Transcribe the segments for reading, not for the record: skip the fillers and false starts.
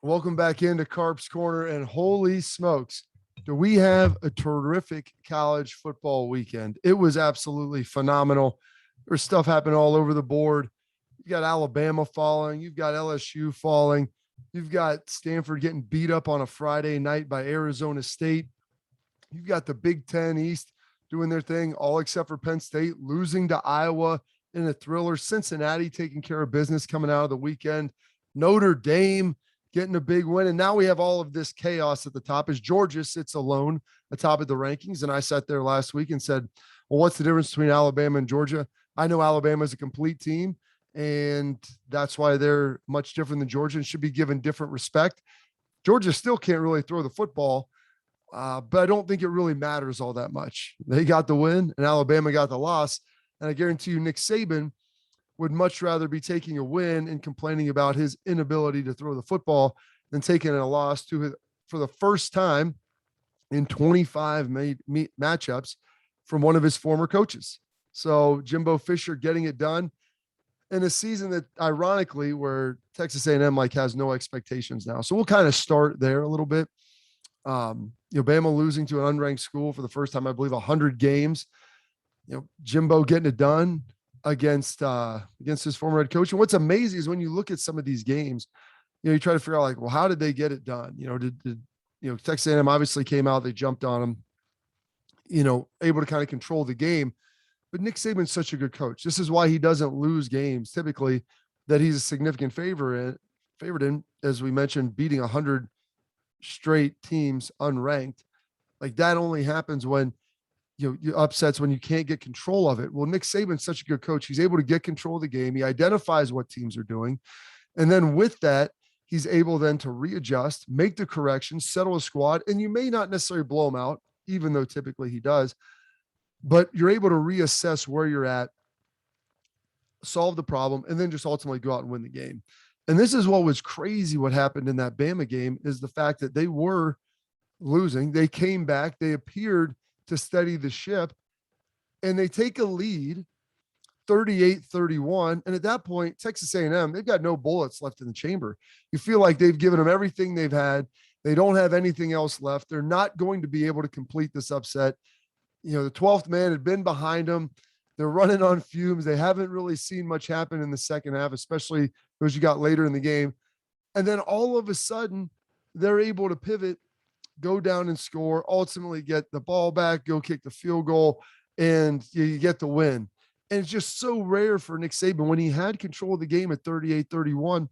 Welcome back into Carp's Corner, and holy smokes, do we have a terrific college football weekend. It was absolutely phenomenal. There's stuff happening all over the board. You've got Alabama falling, you've got LSU falling, you've got Stanford getting beat up on a Friday night by Arizona State. You've got the Big Ten East doing their thing, all except for Penn State losing to Iowa in a thriller. Cincinnati taking care of business coming out of the weekend. Notre Dame getting a big win. And now we have all of this chaos at the top as Georgia sits alone atop of the rankings. And I sat there last week and said, well, what's the difference between Alabama and Georgia? I know Alabama is a complete team, and that's why they're much different than Georgia and should be given different respect. Georgia still can't really throw the football, but I don't think it really matters all that much. They got the win, and Alabama got the loss. And I guarantee you, Nick Saban would much rather be taking a win and complaining about his inability to throw the football than taking a loss for the first time in 25 matchups from one of his former coaches. So Jimbo Fisher getting it done in a season that, ironically, where Texas A&M has no expectations now. So we'll kind of start there a little bit. Bama losing to an unranked school for the first time, I believe, 100 games. Jimbo getting it done against his former head coach. And what's amazing is when you look at some of these games, you try to figure out well, how did they get it done? Did Texas A&M obviously came out, they jumped on them, able to kind of control the game. But Nick Saban's such a good coach. This is why he doesn't lose games typically that he's a significant favorite in, as we mentioned, beating 100 straight teams unranked. That only happens when you upsets when you can't get control of it. Well, Nick Saban's such a good coach. He's able to get control of the game. He identifies what teams are doing. And then with that, he's able then to readjust, make the corrections, settle a squad. And you may not necessarily blow him out, even though typically he does, but you're able to reassess where you're at, solve the problem, and then just ultimately go out and win the game. And this is what was crazy. What happened in that Bama game is the fact that they were losing. They came back. They appeared to steady the ship, and they take a lead 38-31. And at that point, Texas A&M, they've got no bullets left in the chamber. You feel like they've given them everything they've had. They don't have anything else left. They're not going to be able to complete this upset. The 12th man had been behind them. They're running on fumes. They haven't really seen much happen in the second half, especially as you got later in the game. And then all of a sudden, they're able to pivot, go down and score, ultimately get the ball back, go kick the field goal, and you get the win. And it's just so rare for Nick Saban when he had control of the game at 38-31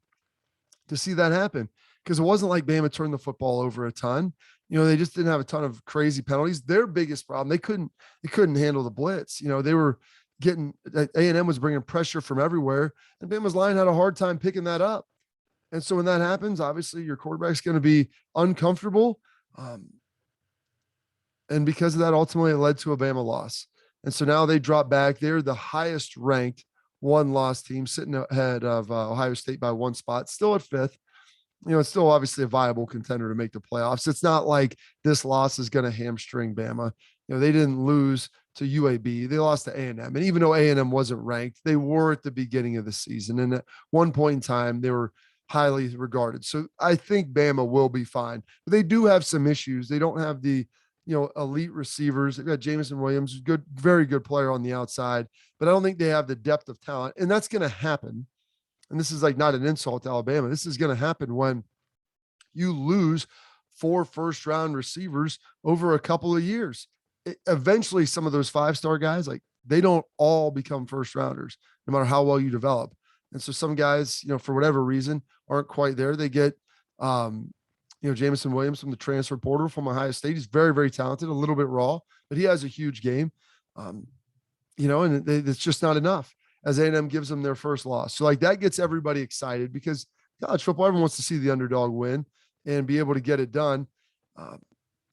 to see that happen, because it wasn't like Bama turned the football over a ton. They just didn't have a ton of crazy penalties. Their biggest problem, they couldn't handle the blitz. They were getting, A&M was bringing pressure from everywhere, and Bama's line had a hard time picking that up. And so when that happens, obviously your quarterback's going to be uncomfortable. And because of that, ultimately it led to a Bama loss. And so now they drop back. They're the highest ranked one-loss team, sitting ahead of Ohio State by one spot, still at fifth. It's still obviously a viable contender to make the playoffs. It's not like this loss is going to hamstring Bama. They didn't lose to UAB. They lost to A&M. And even though A&M wasn't ranked, they were at the beginning of the season. And at one point in time, they were highly regarded. So I think Bama will be fine. But they do have some issues. They don't have the elite receivers. They've got Jamison Williams, good, very good player on the outside, but I don't think they have the depth of talent. And that's going to happen. And this is not an insult to Alabama. This is going to happen when you lose 4 first-round receivers over a couple of years. Eventually, some of those 5-star guys, they don't all become first-rounders, no matter how well you develop. And so some guys, for whatever reason, aren't quite there. They get, Jamison Williams from the transfer portal from Ohio State. He's very, very talented, a little bit raw, but he has a huge game. And it's just not enough as A&M gives them their first loss. So that gets everybody excited, because college football, everyone wants to see the underdog win and be able to get it done.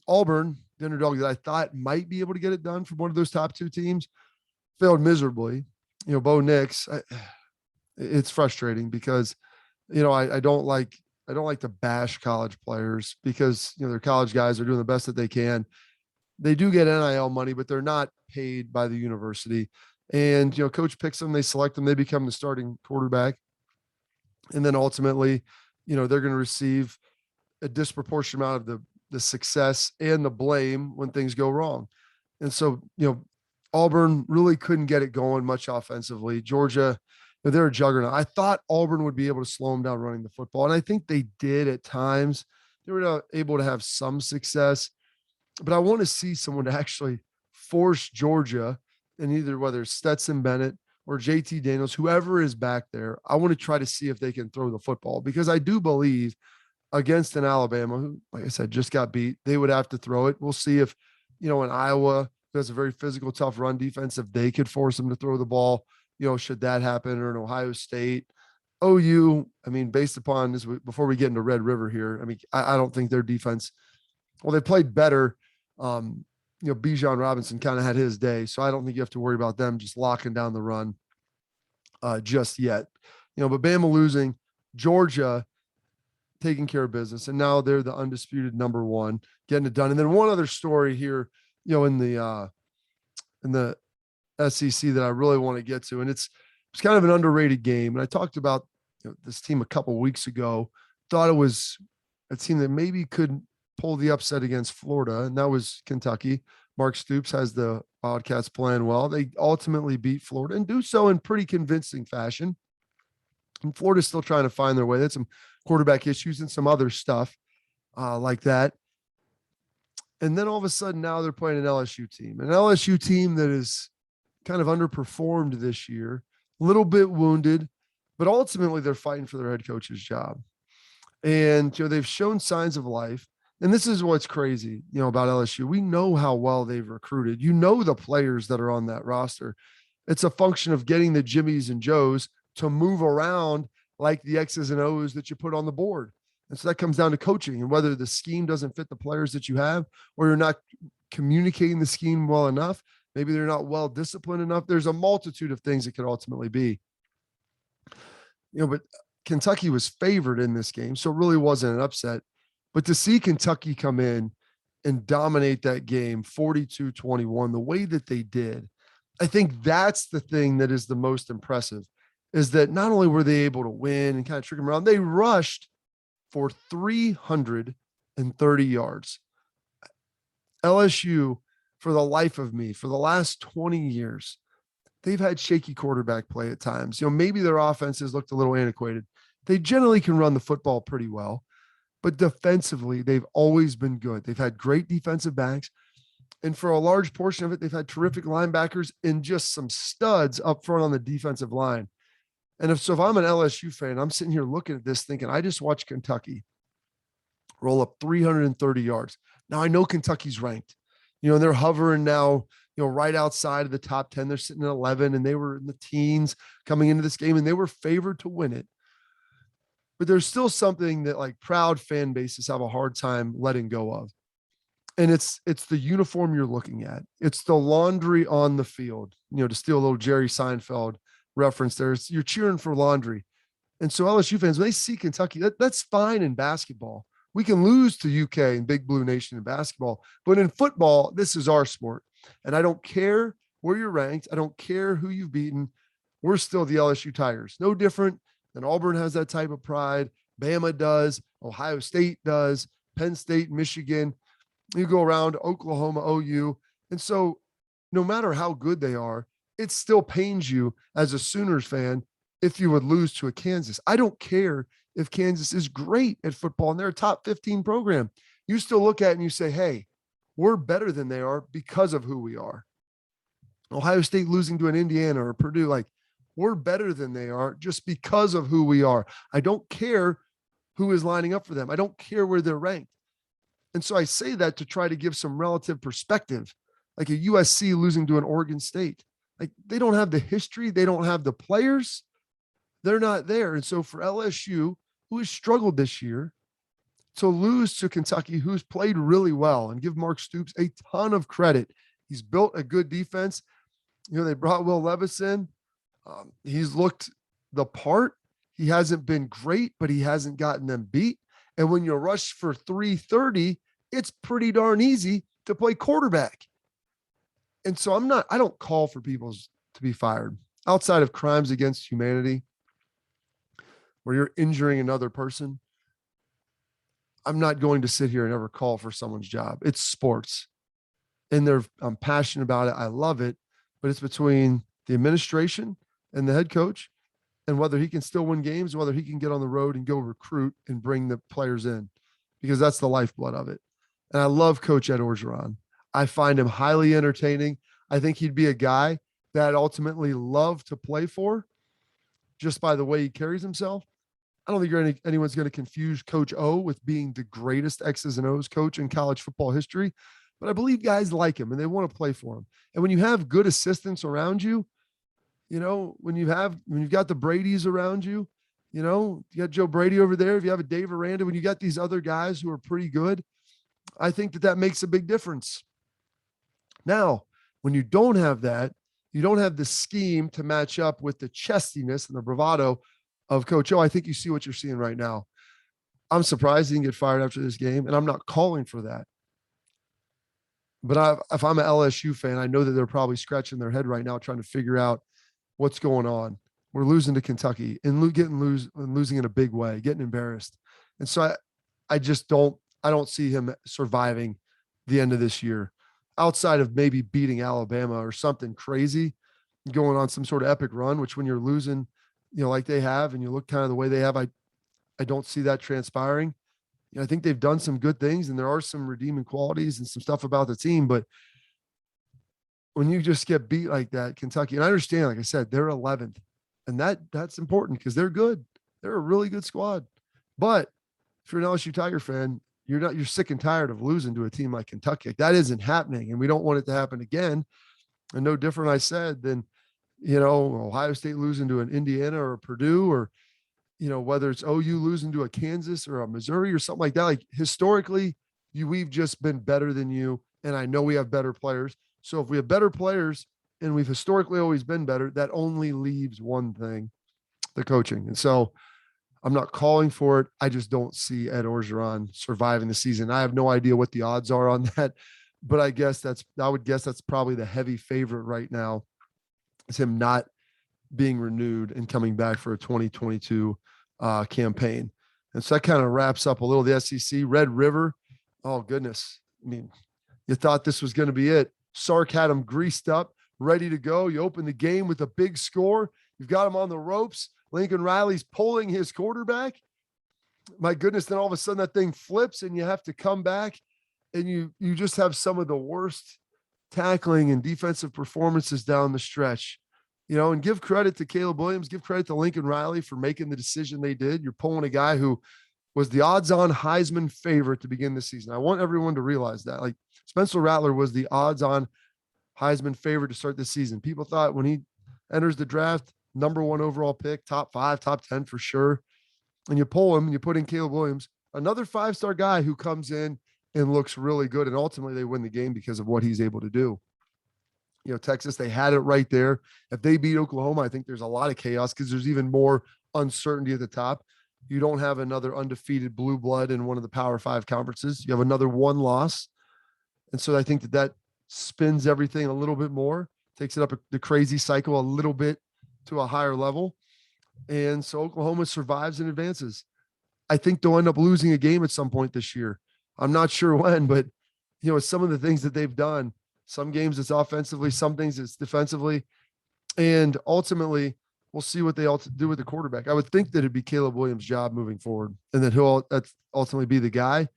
Auburn, the underdog that I thought might be able to get it done from one of those top 2 teams, failed miserably. Bo Nix, it's frustrating because, I don't like to bash college players because, they're college guys. They're doing the best that they can. They do get NIL money, but they're not paid by the university. And, coach picks them, they select them, they become the starting quarterback. And then ultimately, they're going to receive a disproportionate amount of the success and the blame when things go wrong. And so, Auburn really couldn't get it going much offensively. Georgia, they're a juggernaut. I thought Auburn would be able to slow them down running the football, and I think they did at times. They were able to have some success, but I want to see someone to actually force Georgia, and either whether it's Stetson Bennett or JT Daniels, whoever is back there, I want to try to see if they can throw the football, because I do believe against an Alabama, who, like I said, just got beat, they would have to throw it. We'll see if, in Iowa, who has a very physical, tough run defense, if they could force them to throw the ball, should that happen, or in Ohio State. OU, based upon this, before we get into Red River here, I don't think their defense, well, they played better. Bijan Robinson kind of had his day, so I don't think you have to worry about them just locking down the run just yet. But Bama losing, Georgia taking care of business, and now they're the undisputed number one, getting it done. And then one other story here, in the SEC that I really want to get to, and it's kind of an underrated game. And I talked about this team a couple weeks ago. Thought it was a team that maybe could pull the upset against Florida, and that was Kentucky. Mark Stoops has the Wildcats playing well. They ultimately beat Florida and do so in pretty convincing fashion. And Florida's still trying to find their way. They had some quarterback issues and some other stuff like that. And then all of a sudden now they're playing an LSU team that is kind of underperformed this year, a little bit wounded, but ultimately they're fighting for their head coach's job. And, they've shown signs of life. And this is what's crazy, about LSU. We know how well they've recruited. The players that are on that roster. It's a function of getting the Jimmies and Joes to move around like the X's and O's that you put on the board. And so that comes down to coaching, and whether the scheme doesn't fit the players that you have, or you're not communicating the scheme well enough. Maybe they're not well disciplined enough. There's a multitude of things it could ultimately be. But Kentucky was favored in this game, so it really wasn't an upset. But to see Kentucky come in and dominate that game 42-21 the way that they did, I think that's the thing that is the most impressive, is that not only were they able to win and kind of trick them around, they rushed for 330 yards. LSU, for the life of me, for the last 20 years, they've had shaky quarterback play at times. Maybe their offenses looked a little antiquated. They generally can run the football pretty well, but defensively, they've always been good. They've had great defensive backs. And for a large portion of it, they've had terrific linebackers and just some studs up front on the defensive line. And if I'm an LSU fan, I'm sitting here looking at this thinking, I just watched Kentucky roll up 330 yards. Now I know Kentucky's ranked, and they're hovering now, right outside of the top 10. They're sitting at 11, and they were in the teens coming into this game, and they were favored to win it. But there's still something that like proud fan bases have a hard time letting go of. And it's the uniform you're looking at. It's the laundry on the field, to steal a little Jerry Seinfeld reference there. You're cheering for laundry. And so LSU fans, when they see Kentucky, that's fine in basketball. We can lose to UK and Big Blue Nation in basketball, but in football, this is our sport. And I don't care where you're ranked. I don't care who you've beaten. We're still the LSU Tigers. No different than Auburn has that type of pride. Bama does. Ohio State does. Penn State, Michigan. You go around Oklahoma, OU. And so no matter how good they are, it still pains you as a Sooners fan if you would lose to a Kansas. I don't care if Kansas is great at football and they're a top 15 program. You still look at it and you say, hey, we're better than they are because of who we are. Ohio State losing to an Indiana or Purdue, like, we're better than they are just because of who we are. I don't care who is lining up for them. I don't care where they're ranked. And so I say that to try to give some relative perspective, like a USC losing to an Oregon State. Like, they don't have the history. They don't have the players. They're not there. And so for LSU, who has struggled this year, to lose to Kentucky, who's played really well, and give Mark Stoops a ton of credit. He's built a good defense. They brought Will Levis in. He's looked the part. He hasn't been great, but he hasn't gotten them beat. And when you rush for 330, it's pretty darn easy to play quarterback. And so I don't call for people to be fired outside of crimes against humanity where you're injuring another person. I'm not going to sit here and ever call for someone's job. It's sports, and I'm passionate about it. I love it, but it's between the administration and the head coach, and whether he can still win games, whether he can get on the road and go recruit and bring the players in, because that's the lifeblood of it. And I love Coach Ed Orgeron. I find him highly entertaining. I think he'd be a guy that I'd ultimately love to play for just by the way he carries himself. I don't think anyone's going to confuse Coach O with being the greatest X's and O's coach in college football history, but I believe guys like him and they want to play for him. And when you have good assistants around you, when you've got the Bradys around you, you got Joe Brady over there. If you have a Dave Aranda, when you got these other guys who are pretty good, I think that makes a big difference. Now, when you don't have that, you don't have the scheme to match up with the chestiness and the bravado of Coach O. I think you see what you're seeing right now. I'm surprised he didn't get fired after this game, and I'm not calling for that. But if I'm an LSU fan, I know that they're probably scratching their head right now trying to figure out what's going on. We're losing to Kentucky and losing in a big way, getting embarrassed. And so I don't see him surviving the end of this year outside of maybe beating Alabama or something crazy, going on some sort of epic run, which when you're losing, like they have, and you look kind of the way they have, I don't see that transpiring. I think they've done some good things and there are some redeeming qualities and some stuff about the team, but when you just get beat like that, Kentucky, and I understand, like I said, they're 11th, and that's important because they're good. They're a really good squad. But if you're an LSU Tiger fan, you're sick and tired of losing to a team like Kentucky. That isn't happening, and we don't want it to happen again. And no different, I said, than, Ohio State losing to an Indiana or a Purdue, or, whether it's OU losing to a Kansas or a Missouri or something like that. Like historically, we've just been better than you. And I know we have better players. So if we have better players and we've historically always been better, that only leaves one thing, the coaching. And so I'm not calling for it. I just don't see Ed Orgeron surviving the season. I have no idea what the odds are on that, but I would guess that's probably the heavy favorite right now, is him not being renewed and coming back for a 2022 campaign. And so that kind of wraps up a little the SEC. Red River. Oh goodness. I mean, you thought this was going to be it. Sark had him greased up, ready to go. You open the game with a big score. You've got him on the ropes. Lincoln Riley's pulling his quarterback. My goodness, then all of a sudden that thing flips and you have to come back, and you just have some of the worst tackling and defensive performances down the stretch. And give credit to Caleb Williams, give credit to Lincoln Riley for making the decision they did. You're pulling a guy who was the odds-on Heisman favorite to begin the season. I want everyone to realize that. Like, Spencer Rattler was the odds-on Heisman favorite to start this season. People thought when he enters the draft, number 1 overall pick, top 5, top 10 for sure. And you pull him and you put in Caleb Williams, another 5-star guy who comes in and looks really good. And ultimately they win the game because of what he's able to do. Texas, they had it right there. If they beat Oklahoma, I think there's a lot of chaos because there's even more uncertainty at the top. You don't have another undefeated blue blood in one of the Power 5 conferences. You have another 1 loss. And so I think that spins everything a little bit more, takes it up the crazy cycle a little bit to a higher level. And so Oklahoma survives and advances. I think they'll end up losing a game at some point this year. I'm not sure when, but some of the things that they've done, some games it's offensively, some things it's defensively. And ultimately we'll see what they do with the quarterback. I would think that it'd be Caleb Williams' job moving forward and that he'll ultimately be the guy.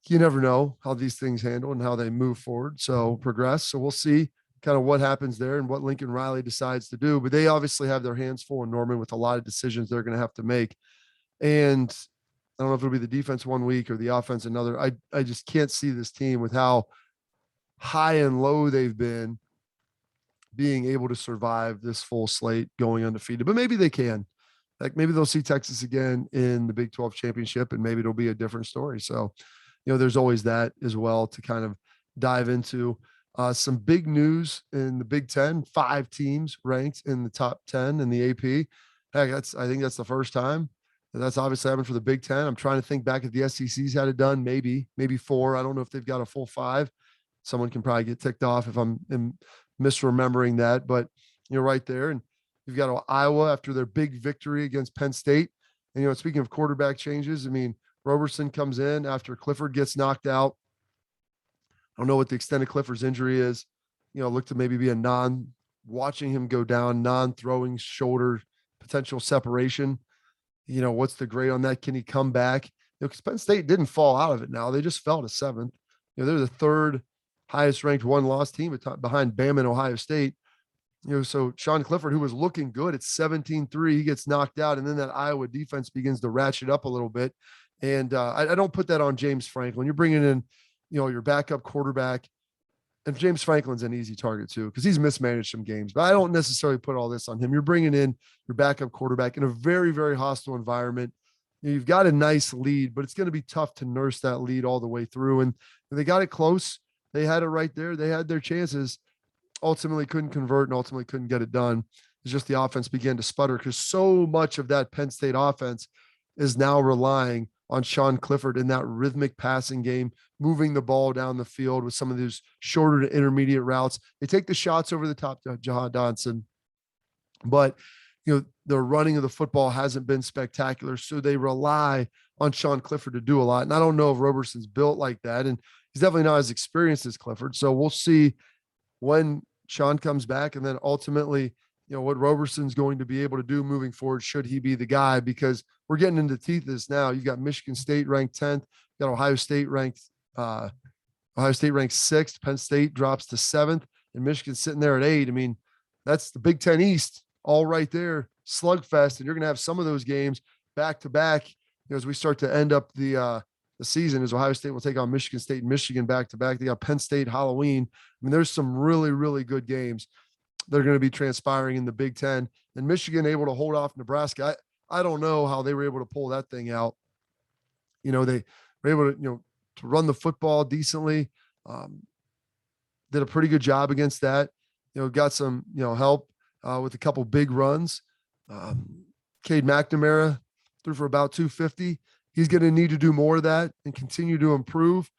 You never know how these things handle and how they move forward. So progress. So we'll see kind of what happens there and what Lincoln Riley decides to do, but they obviously have their hands full in Norman with a lot of decisions they're going to have to make. And I don't know if it'll be the defense one week or the offense another. I just can't see this team with how high and low they've been being able to survive this full slate going undefeated, but maybe they can. Like maybe they'll see Texas again in the Big 12 championship and maybe it'll be a different story. So, there's always that as well to kind of dive into. Some big news in the Big 10, 5 teams ranked in the top 10 in the AP. Heck, I think that's the first time that's obviously happened for the Big 10. I'm trying to think back if the SEC's had it done, maybe 4. I don't know if they've got a full 5. Someone can probably get ticked off if I'm misremembering that, but you're right there. And you've got Iowa after their big victory against Penn State. And, speaking of quarterback changes, I mean, Roberson comes in after Clifford gets knocked out. I don't know what the extent of Clifford's injury is. Look to maybe be watching him go down, non-throwing shoulder, potential separation. What's the grade on that? Can he come back? Because Penn State didn't fall out of it now. They just fell to seventh. They're the third highest ranked one-loss team behind Bama and Ohio State. So Sean Clifford, who was looking good at 17-3, he gets knocked out. And then that Iowa defense begins to ratchet up a little bit. And I don't put that on James Franklin. You're bringing in, your backup quarterback. And James Franklin's an easy target too, because he's mismanaged some games. But I don't necessarily put all this on him. You're bringing in your backup quarterback in a very, very hostile environment. You've got a nice lead, but it's going to be tough to nurse that lead all the way through. And they got it close. They had it right there. They had their chances. Ultimately couldn't convert and ultimately couldn't get it done. It's just the offense began to sputter because so much of that Penn State offense is now relying on Sean Clifford in that rhythmic passing game, moving the ball down the field with some of those shorter to intermediate routes. They take the shots over the top to Jahan Dotson, but the running of the football hasn't been spectacular. So they rely on Sean Clifford to do a lot. And I don't know if Roberson's built like that. And he's definitely not as experienced as Clifford. So we'll see when Sean comes back and then ultimately, what Roberson's going to be able to do moving forward, should he be the guy, because we're getting into the teeth of this now. You've got Michigan State ranked 10th, you got Ohio State ranked 6th, Penn State drops to 7th, and Michigan's sitting there at 8. I mean, that's the Big Ten East all right there, slugfest, and you're going to have some of those games back to back as we start to end up the season, as Ohio State will take on Michigan State and Michigan back to back. They got Penn State Halloween. I mean, there's some really, really good games that are going to be transpiring in the Big Ten. And Michigan able to hold off Nebraska. I don't know how they were able to pull that thing out. They were able to, to run the football decently. Did a pretty good job against that. Got some, help with a couple big runs. Cade McNamara threw for about 250. He's going to need to do more of that and continue to improve.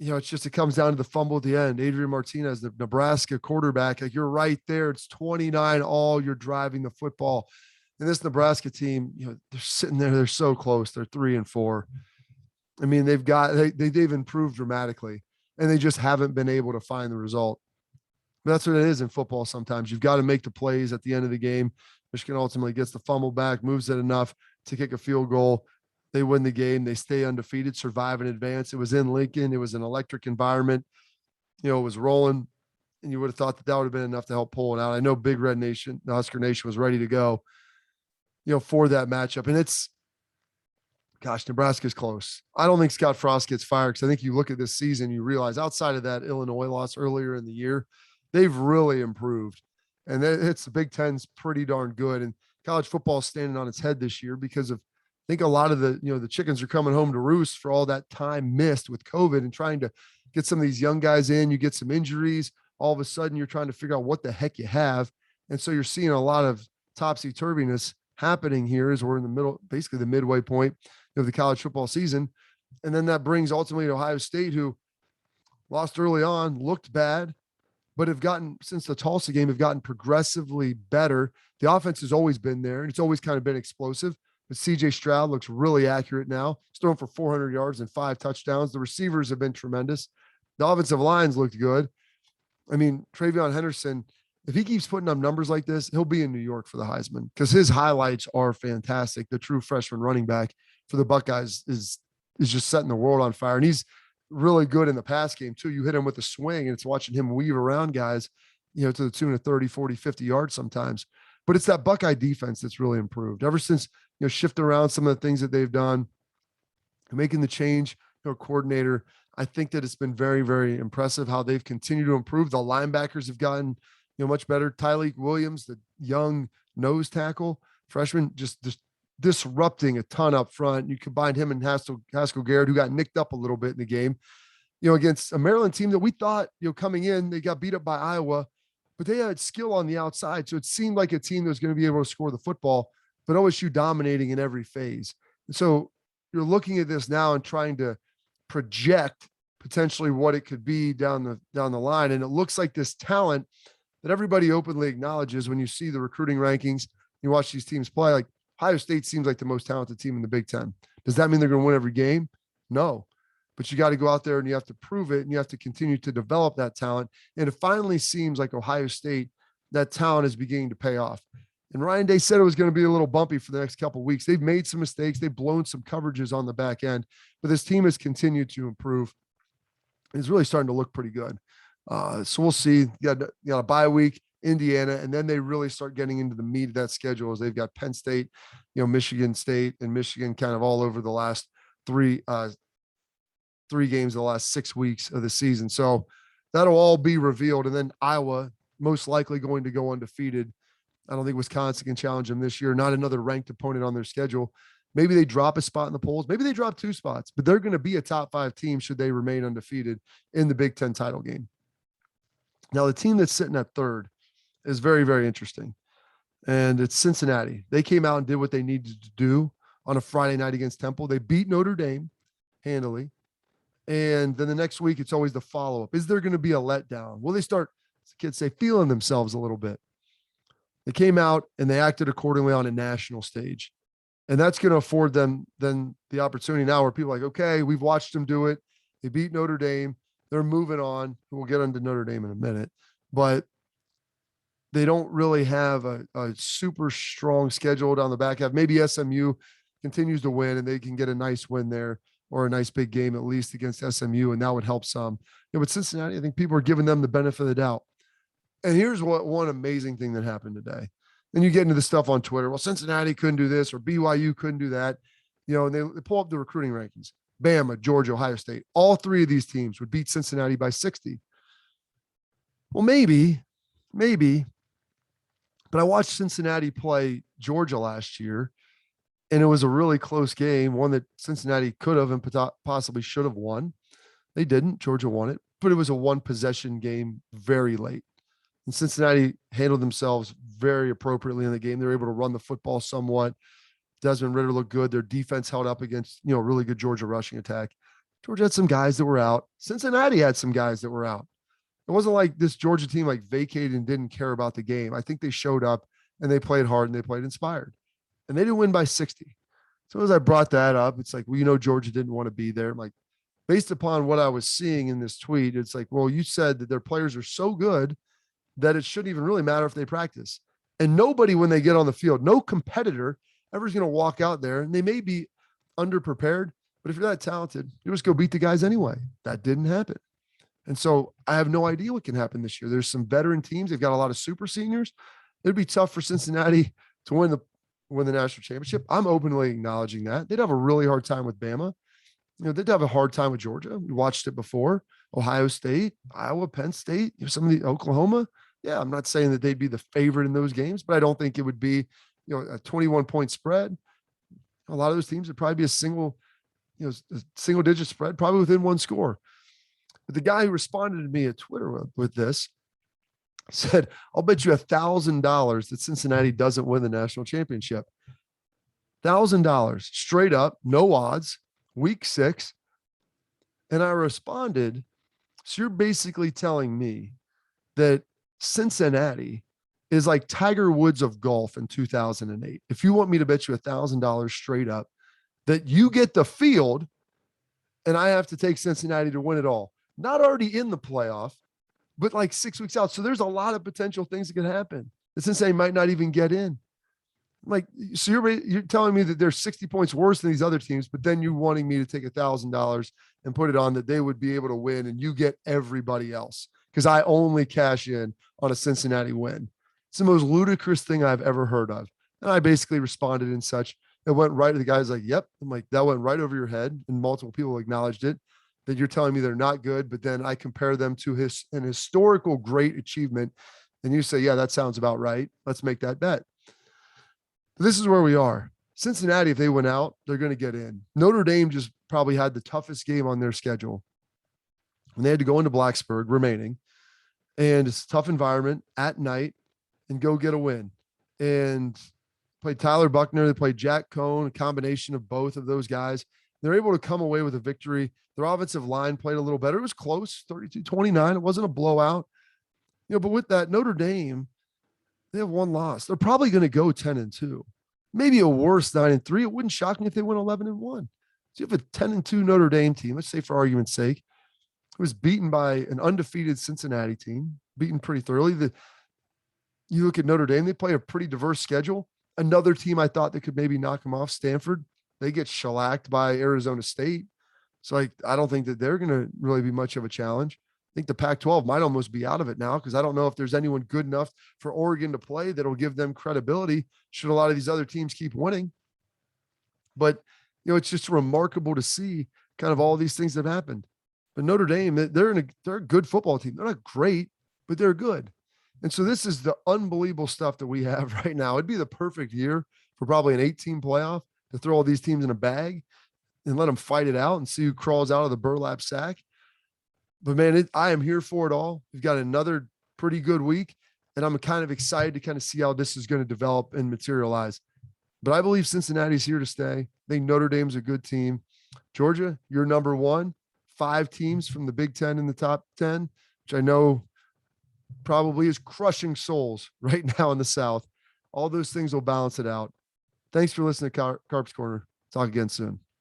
It comes down to the fumble at the end. Adrian Martinez, the Nebraska quarterback, like, you're right there. It's 29 all. You're driving the football. And this Nebraska team, they're sitting there. They're so close. They're 3-4. I mean, they've improved dramatically, and they just haven't been able to find the result. But that's what it is in football. Sometimes you've got to make the plays at the end of the game. Michigan ultimately gets the fumble back, moves it enough to kick a field goal. They win the game. They stay undefeated, survive and advance. It was in Lincoln. It was an electric environment. It was rolling, and you would have thought that would have been enough to help pull it out. I know Big Red Nation, the Husker Nation, was ready to go, for that matchup. And Nebraska's close. I don't think Scott Frost gets fired, because I think you look at this season, you realize outside of that Illinois loss earlier in the year, they've really improved. And it's the Big Ten's pretty darn good. And college football is standing on its head this year because of, I think a lot of the chickens are coming home to roost for all that time missed with COVID and trying to get some of these young guys in. You get some injuries. All of a sudden, you're trying to figure out what the heck you have. And so you're seeing a lot of topsy-turviness happening here as we're in the middle, basically the midway point of the college football season. And then that brings ultimately to Ohio State, who lost early on, looked bad, but have gotten, since the Tulsa game, have gotten progressively better. The offense has always been there, and it's always kind of been explosive. But CJ Stroud looks really accurate now. He's throwing for 400 yards and 5 touchdowns. The receivers have been tremendous. The offensive lines looked good. I mean, Travion Henderson, if he keeps putting up numbers like this, he'll be in New York for the Heisman, because his highlights are fantastic. The true freshman running back for the Buckeyes is just setting the world on fire. And he's really good in the pass game too. You hit him with a swing, and it's watching him weave around guys, to the tune of 30, 40, 50 yards sometimes. But it's that Buckeye defense that's really improved ever since, shifting around some of the things that they've done, making the change, coordinator. I think that it's been very, very impressive how they've continued to improve. The linebackers have gotten, much better. Tyleik Williams, the young nose tackle freshman, just disrupting a ton up front. You combine him and Haskell Garrett, who got nicked up a little bit in the game, against a Maryland team that we thought, coming in, they got beat up by Iowa, but they had skill on the outside. So it seemed like a team that was going to be able to score the football, but OSU dominating in every phase. And so you're looking at this now and trying to project potentially what it could be down the line. And it looks like this talent that everybody openly acknowledges when you see the recruiting rankings, you watch these teams play, like Ohio State seems like the most talented team in the Big Ten. Does that mean they're going to win every game? No. But you got to go out there and you have to prove it, and you have to continue to develop that talent. And it finally seems like Ohio State, that talent is beginning to pay off. And Ryan Day said it was going to be a little bumpy for the next couple of weeks. They've made some mistakes. They've blown some coverages on the back end, but this team has continued to improve. It's really starting to look pretty good. So we'll see. You got a bye week, Indiana, and then they really start getting into the meat of that schedule as they've got Penn State, Michigan State and Michigan kind of all over the last three games of the last 6 weeks of the season. So that'll all be revealed. And then Iowa most likely going to go undefeated. I don't think Wisconsin can challenge them this year. Not another ranked opponent on their schedule. Maybe they drop a spot in the polls. Maybe they drop 2 spots, but they're going to be a top 5 team should they remain undefeated in the Big Ten title game. Now, the team that's sitting at third is very, very interesting. And it's Cincinnati. They came out and did what they needed to do on a Friday night against Temple. They beat Notre Dame handily. And then the next week, it's always the follow-up. Is there going to be a letdown? Will they start, as the kids say, feeling themselves a little bit? They came out and they acted accordingly on a national stage. And that's going to afford them then the opportunity now where people are like, okay, we've watched them do it. They beat Notre Dame. They're moving on. We'll get into Notre Dame in a minute. But they don't really have a super strong schedule down the back half. Maybe SMU continues to win and they can get a nice win there or a nice big game at least against SMU, and that would help some. But Cincinnati, I think people are giving them the benefit of the doubt. And here's one amazing thing that happened today. Then you get into the stuff on Twitter. Well, Cincinnati couldn't do this or BYU couldn't do that. And they pull up the recruiting rankings. Bama, Georgia, Ohio State. All 3 of these teams would beat Cincinnati by 60. Well, maybe. But I watched Cincinnati play Georgia last year, and it was a really close game, one that Cincinnati could have and possibly should have won. They didn't. Georgia won it, but it was a 1-possession game very late. And Cincinnati handled themselves very appropriately in the game. They were able to run the football somewhat. Desmond Ridder looked good. Their defense held up against, really good Georgia rushing attack. Georgia had some guys that were out. Cincinnati had some guys that were out. It wasn't like this Georgia team vacated and didn't care about the game. I think they showed up and they played hard and they played inspired. And they didn't win by 60. So as I brought that up, it's like, well, Georgia didn't want to be there. I'm like, based upon what I was seeing in this tweet, it's like, well, you said that their players are so good that it shouldn't even really matter if they practice. And nobody, when they get on the field, no competitor ever is going to walk out there, and they may be underprepared, but if you're that talented, you just go beat the guys anyway. That didn't happen. And so I have no idea what can happen this year. There's some veteran teams. They've got a lot of super seniors. It'd be tough for Cincinnati to win the national championship. I'm openly acknowledging that. They'd have a really hard time with Bama. They'd have a hard time with Georgia. We watched it before. Ohio State, Iowa, Penn State, some of the Oklahoma. Yeah, I'm not saying that they'd be the favorite in those games, but I don't think it would be, a 21-point spread. A lot of those teams would probably be a single-digit spread, probably within 1 score. But the guy who responded to me at Twitter with this said, I'll bet you $1,000 that Cincinnati doesn't win the national championship. $1,000 straight up, no odds, week 6. And I responded, so you're basically telling me that Cincinnati is like Tiger Woods of golf in 2008. If you want me to bet you $1,000 straight up that you get the field and I have to take Cincinnati to win it all, not already in the playoff, but like 6 weeks out. So there's a lot of potential things that could happen. The Cincinnati might not even get in. Like, so you're telling me that they're 60 points worse than these other teams, but then you wanting me to take $1,000 and put it on that they would be able to win and you get everybody else because I only cash in on a Cincinnati win. It's the most ludicrous thing I've ever heard of. And I basically responded in such, it went right to the guy's like, yep. I'm like, that went right over your head. And multiple people acknowledged it, that you're telling me they're not good, but then I compare them to an historical great achievement. And you say, yeah, that sounds about right. Let's make that bet. This is where we are. Cincinnati, if they went out, they're going to get in. Notre Dame just probably had the toughest game on their schedule. And they had to go into Blacksburg remaining. And it's a tough environment at night and go get a win. And played Tyler Buckner. They played Jack Cohn, a combination of both of those guys. They're able to come away with a victory. Their offensive line played a little better. It was close, 32-29. It wasn't a blowout. But with that, Notre Dame, they have one loss. They're probably going to go 10-2. maybe a worse 9-3. It wouldn't shock me if they went 11-1. So you have a 10-2 Notre Dame team, let's say for argument's sake, who was beaten by an undefeated Cincinnati team, beaten pretty thoroughly. You look at Notre Dame, they play a pretty diverse schedule. Another team I thought that could maybe knock them off, Stanford, they get shellacked by Arizona State. So I don't think that they're going to really be much of a challenge. I think the Pac-12 might almost be out of it now because I don't know if there's anyone good enough for Oregon to play that'll give them credibility should a lot of these other teams keep winning. But, it's just remarkable to see kind of all these things that have happened. But Notre Dame, they're a good football team. They're not great, but they're good. And so this is the unbelievable stuff that we have right now. It'd be the perfect year for probably an 8-team playoff to throw all these teams in a bag and let them fight it out and see who crawls out of the burlap sack. But man, I am here for it all. We've got another pretty good week, and I'm kind of excited to kind of see how this is going to develop and materialize. But I believe Cincinnati's here to stay. I think Notre Dame's a good team. Georgia, you're number one. 5 teams from the Big Ten in the top 10, which I know probably is crushing souls right now in the South. All those things will balance it out. Thanks for listening to Carp's Corner. Talk again soon.